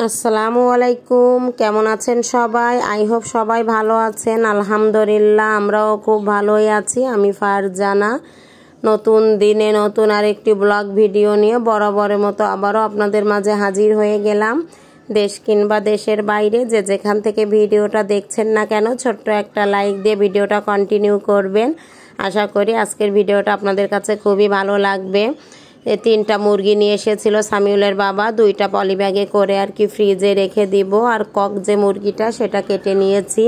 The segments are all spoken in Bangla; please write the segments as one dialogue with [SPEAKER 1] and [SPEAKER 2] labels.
[SPEAKER 1] আসসালামু আলাইকুম, কেমন আছেন সবাই? আই হোপ সবাই ভালো আছেন। আলহামদুলিল্লাহ আমরাও খুব ভালোই আছি। আমি ফারজানা নতুন দিনে নতুন আরেকটি ব্লগ ভিডিও নিয়ে বরাবরের মতো আবারও আপনাদের মাঝে হাজির হয়ে গেলাম। দেশ কিংবা দেশের বাইরে যে যেখান থেকে ভিডিওটা দেখছেন না কেন ছোট্ট একটা লাইক দিয়ে ভিডিওটা কন্টিনিউ করবেন। আশা করি আজকের ভিডিওটা আপনাদের কাছে খুবই ভালো লাগবে। 3টা মুরগি নিয়ে এসেছিল সামিউলের বাবা, 2টা পলিব্যাগে করে আর কি ফ্রিজে রেখে দিব। আর কক যে মুরগিটা সেটা কেটে নিয়েছি।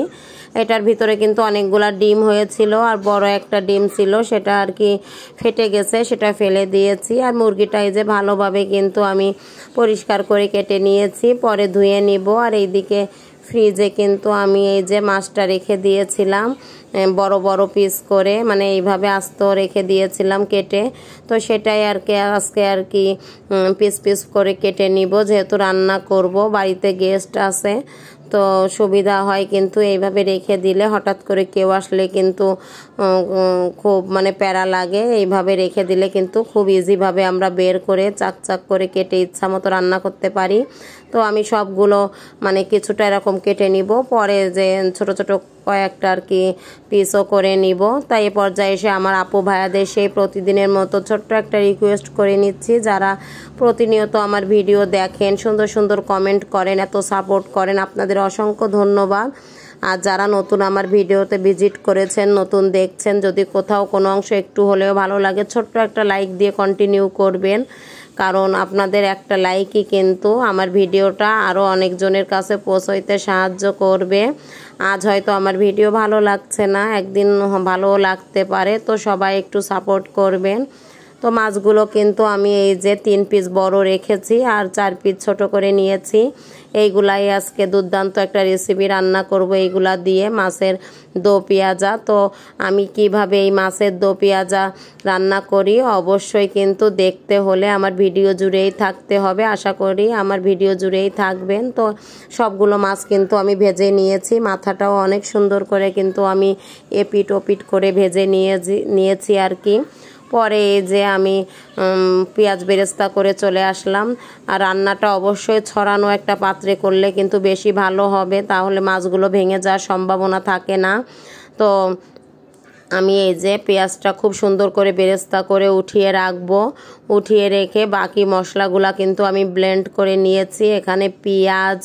[SPEAKER 1] এটার ভিতরে কিন্তু অনেকগুলা ডিম হয়েছিল আর বড় একটা ডিম ছিল, সেটা আর কি ফেটে গেছে, সেটা ফেলে দিয়েছি। আর মুরগিটা এই যে ভালোভাবে কিন্তু আমি পরিষ্কার করে কেটে নিয়েছি, পরে ধুয়ে নিব। আর এইদিকে ফ্রিজে কিন্তু আমি এই যে মাছটা রেখে দিয়েছিলাম বড় বড় পিস করে, মানে এইভাবে আস্ত রেখে দিয়েছিলাম কেটে। তো সেটাই আর কি আজকে আর কি পিস পিস করে কেটে নিব, যেহেতু রান্না করব, বাড়িতে গেস্ট আছে, তো সুবিধা হয় কিন্তু এইভাবে রেখে দিলে। হঠাৎ করে কেউ আসলে কিন্তু খুব মানে প্যারা লাগে। এইভাবে রেখে দিলে কিন্তু খুব ইজিভাবে আমরা বের করে চাক চাক করে কেটে ইচ্ছা মতো রান্না করতে পারি। তো আমি সবগুলো মানে কিছুটা এরকম কেটে নিব, পরে যে ছোট ছোট কয়েকটা আর কি পিসও করে নিব। তাই এ পর্যায়ে এসে আমার আপু ভাইয়াদের সেই প্রতিদিনের মতো ছোট্ট একটা রিকোয়েস্ট করে নিচ্ছি, যারা প্রতিনিয়ত আমার ভিডিও দেখেন, সুন্দর সুন্দর কমেন্ট করেন, এত সাপোর্ট করেন, আপনাদের অসংখ্য ধন্যবাদ। আর যারা নতুন আমার ভিডিওতে ভিজিট করেছেন, নতুন দেখছেন, যদি কোথাও কোনো অংশ একটু হলেও ভালো লাগে ছোট্ট একটা লাইক দিয়ে কন্টিনিউ করবেন, কারণ আপনাদের একটা লাইকই কিন্তু আমার ভিডিওটা আরও অনেকজনের কাছে পৌঁছাইতে সাহায্য করবে। আজ হয়তো আমার ভিডিও ভালো লাগছে না, একদিন ভালো লাগতে পারে, তো সবাই একটু সাপোর্ট করবেন। তো মাছগুলো কিন্তু আমি এই যে 3 পিস বড় রেখেছি আর 4 পিস ছোট করে নিয়েছি। এইগুলাই আজকে দুর্দান্ত একটা রেসিপি রান্না করব এইগুলা দিয়ে, মাছের দো পেঁয়াজা। তো আমি কিভাবে এই মাছের দো পেঁয়াজা রান্না করি অবশ্যই কিন্তু দেখতে হলে আমার ভিডিও জুড়েই থাকতে হবে। আশা করি আমার ভিডিও জুড়েই থাকবেন। তো সবগুলো মাছ কিন্তু আমি ভেজে নিয়েছি, মাথাটাও অনেক সুন্দর করে কিন্তু আমি এপিট ওপিট করে ভেজে নিয়েছি আর কি। পরে এই যে আমি পেঁয়াজ বেরেস্তা করে চলে আসলাম। আর রান্নাটা অবশ্যই ছড়ানো একটা পাত্রে করলে কিন্তু বেশি ভালো হবে, তাহলে মাছগুলো ভেঙে যাওয়ার সম্ভাবনা থাকে না। তো আমি এই যে পেঁয়াজটা খুব সুন্দর করে বেরেস্তা করে উঠিয়ে রাখবো, উঠিয়ে রেখে বাকি মশলাগুলা কিন্তু আমি ব্লেন্ড করে নিয়েছি। এখানে পেঁয়াজ,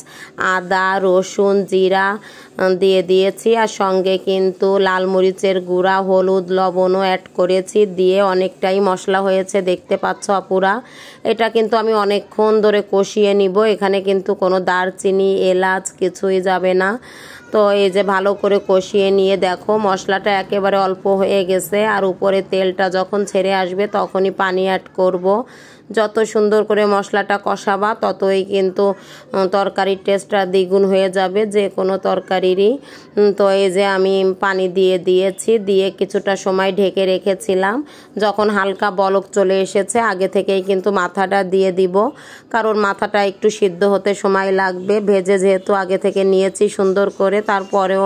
[SPEAKER 1] আদা, রসুন, জিরা দিয়ে দিয়েছি, আর সঙ্গে কিন্তু লাল মরিচের গুঁড়া, হলুদ, লবণও অ্যাড করেছি। দিয়ে অনেকটাই মশলা হয়েছে, দেখতে পাচ্ছ আপুরা। এটা কিন্তু আমি অনেকক্ষণ ধরে কষিয়ে নিব, এখানে কিন্তু কোনো দারচিনি, এলাচ কিছুই যাবে না। তো এই যে ভালো করে কষিয়ে নিয়ে দেখো মশলাটা একেবারে অল্প হয়ে গেছে, আর উপরে তেলটা যখন ছেড়ে আসবে তখনই পানি অ্যাড করব। যত সুন্দর করে মশলাটা কষাবা ততই কিন্তু তরকারির টেস্টটা দ্বিগুণ হয়ে যাবে, যে কোনো তরকারিরই। তো এই যে আমি পানি দিয়ে দিয়েছি, দিয়ে কিছুটা সময় ঢেকে রেখেছিলাম। যখন হালকা বলক চলে এসেছে আগে থেকেই কিন্তু মাথাটা দিয়ে দিব, কারণ মাথাটা একটু সিদ্ধ হতে সময় লাগবে। ভেজে যেহেতু আগে থেকে নিয়েছি সুন্দর করে, তারপরেও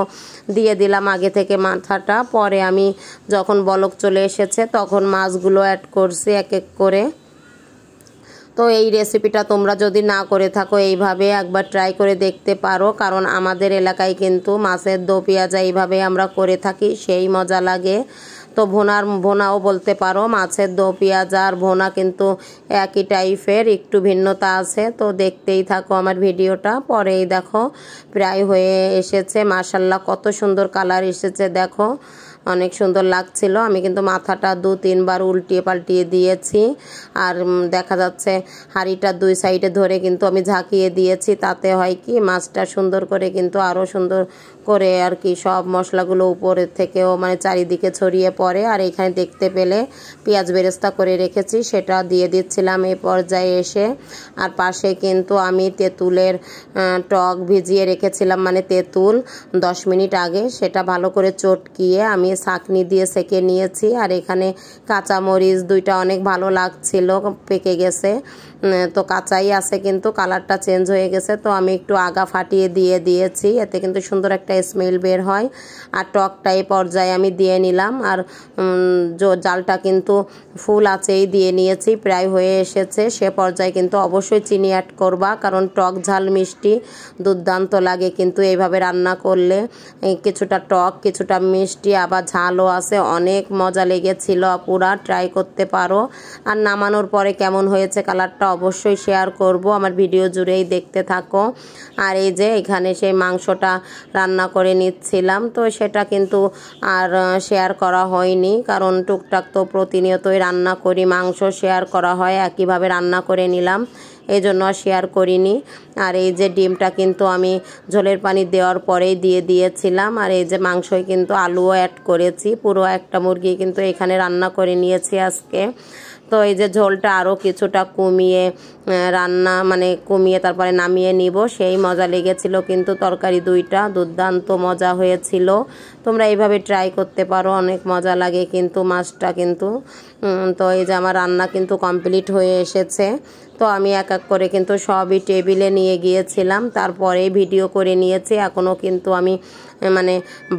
[SPEAKER 1] দিয়ে দিলাম আগে থেকে মাথাটা। পরে আমি যখন বলক চলে এসেছে তখন মাছগুলো অ্যাড করছি এক এক করে। তো এই রেসিপিটা তোমরা যদি না করে থাকো এইভাবে একবার ট্রাই করে দেখতে পারো, কারণ আমাদের এলাকায় কিন্তু মাছের দো পেঁয়াজা এইভাবে আমরা করে থাকি, সেই মজা লাগে। তো ভোনাও বলতে পারো, মাছের দো পেঁয়াজা আর ভোনা কিন্তু একই টাইপের, একটু ভিন্নতা আছে। তো দেখতেই থাকো আমার ভিডিওটা। পরেই দেখো প্রায় হয়ে এসেছে, মাশাল্লাহ কত সুন্দর কালার এসেছে, দেখো অনেক সুন্দর লাগছিল। আমি কিন্তু মাথাটা 2-3 বার উল্টিয়ে পাল্টিয়ে দিয়েছি, আর দেখা যাচ্ছে হাঁড়িটার 2 সাইডে ধরে কিন্তু আমি ঝাঁকিয়ে দিয়েছি। তাতে হয় কি মাছটা সুন্দর করে কিন্তু আরও সুন্দর করে আর কি সব মশলাগুলো উপরের থেকেও মানে চারিদিকে ছড়িয়ে পড়ে। আর এখানে দেখতে পেলে পেঁয়াজ বেরেস্তা করে রেখেছি, সেটা দিয়ে দিচ্ছিলাম এই পর্যায়ে এসে। আর পাশে কিন্তু আমি তেঁতুলের টক ভিজিয়ে রেখেছিলাম, মানে তেঁতুল 10 মিনিট আগে, সেটা ভালো করে চটকিয়ে আমি ছাঁকনি দিয়ে সেঁকে নিয়েছি। আর এখানে কাঁচামরিচ 2টা অনেক ভালো লাগছিল, পেকে গেছে, তো কাঁচাই আছে, কিন্তু কালারটা চেঞ্জ হয়ে গেছে। তো আমি একটু আগা ফাটিয়ে দিয়েছি, এতে কিন্তু সুন্দর একটা স্মেল বের হয়। আর টকটা এই পর্যায়ে আমি দিয়ে নিলাম। আর জালটা কিন্তু ফুল আঁচেই দিয়ে নিয়েছি, প্রায় হয়ে এসেছে। সে পর্যায়ে কিন্তু অবশ্যই চিনি অ্যাড করবা, কারণ টক ঝাল মিষ্টি দুর্দান্ত লাগে কিন্তু এইভাবে রান্না করলে। কিছুটা টক, কিছুটা মিষ্টি, আবার ঝালও আছে, অনেক মজা লেগেছিল। পুরা ট্রাই করতে পারো। আর নামানোর পরে কেমন হয়েছে কালারটা অবশ্যই শেয়ার করব, আমার ভিডিও জুড়েই দেখতে থাকো। আর এই যে এখানে সেই মাংসটা রান্না করে নিচ্ছিলাম, তো সেটা কিন্তু আর শেয়ার করা হয়নি, কারণ টুকটাক তো প্রতিনিয়তই রান্না করি, মাংস শেয়ার করা হয়, একইভাবে রান্না করে নিলাম, এই জন্য শেয়ার করিনি। আর এই যে ডিমটা কিন্তু আমি ঝোলের পানি দেওয়ার পরেই দিয়ে দিয়েছিলাম। আর এই যে মাংসই কিন্তু আলুও অ্যাড করেছি, পুরো একটা মুরগি কিন্তু এখানে রান্না করে নিয়েছি আজকে। তো এই যে ঝোলটা আরও কিছুটা কমিয়ে কমিয়ে তারপরে নামিয়ে নিব, সেই মজা লেগেছিল কিন্তু তরকারি দুইটা দুর্দান্ত মজা হয়েছিল। তোমরা এইভাবে ট্রাই করতে পারো, অনেক মজা লাগে কিন্তু মাছটা কিন্তু। তো এই যে আমার রান্না কিন্তু কমপ্লিট হয়ে এসেছে। তো আমি এক এক করে কিন্তু সবই টেবিলে নিয়ে গিয়েছিলাম, তারপরে ভিডিও করে নিয়েছি। এখনও কিন্তু আমি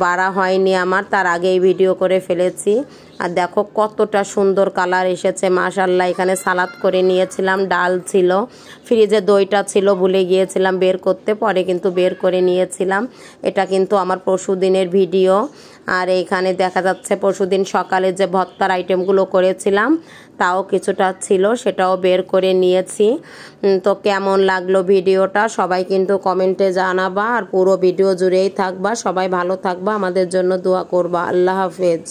[SPEAKER 1] বাড়া হয়নি আমার, তার আগেই ভিডিও করে ফেলেছি। আর দেখো কতটা সুন্দর কালার এসেছে মাশাআল্লাহ। এখানে সালাদ করে নিয়েছিলাম, ডাল ছিল, ফ্রিজে দইটা ছিল, ভুলে গিয়েছিলাম বের করতে, পরে কিন্তু বের করে নিয়েছিলাম। এটা কিন্তু আমার পরশুদিনের ভিডিও। আর এইখানে দেখা যাচ্ছে পরশুদিন সকালে যে ভর্তার আইটেমগুলো করেছিলাম তাও কিছুটা ছিল, সেটাও বের করে নিয়েছি। তো কেমন লাগলো ভিডিওটা সবাই কিন্তু কমেন্টে জানাবা, আর পুরো ভিডিও জুড়েই থাকবা। সবাই ভালো থাকবা, আমাদের জন্য দোয়া করবা। আল্লাহ হাফেজ।